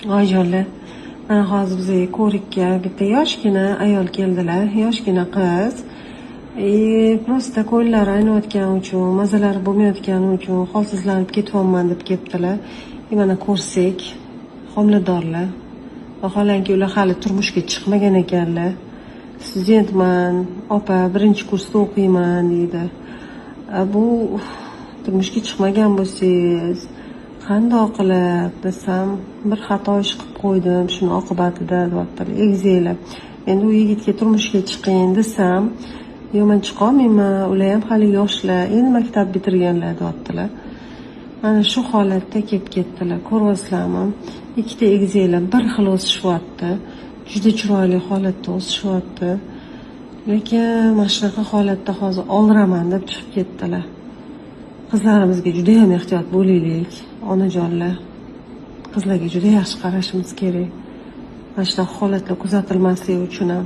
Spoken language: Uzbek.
Oyijonlar, mana hozir bizga ko'rikka bitta yoshgina ayol keldilar, yoshgina qiz. Prosta ko'llari aynayotgani uchun, mazalari bo'lmayotgani uchun holsizlanib ketyapman deb kelibdilar. Mana ko'rsak, homiladorlar. Vaholanki ular hali turmushga chiqmagan ekanlar. Studentman, opa, birinchi kursda o'qiyman deydi. Bu turmushga chiqmagan bo'lsangiz, qandoq qilib desam, bir xato ish qilib qo'ydim, shuni oqibatida deyaptilar. Egizinglar. Endi u yigitga turmushga chiqing desam, yo'q men chiqolmayman, ular ham hali yoshlar, endi maktab bitirganlar deyaptilar. Mana shu holatda kelib ketdilar. Ko'ryapsizlarmi? Ikkita egizaklar bir xil o'sishyapti. Juda chiroyli holatda o'sishyapti. Lekin mana shunaqa holatda hozir oldiraman deb chiqib ketdilar. Qizlarimizga juda ham ehtiyot bo'laylik, onajonlar. Qizlarga juda yaxshi qarashimiz kerak. Mana shunaqa holatlar kuzatilmasligi uchun ham.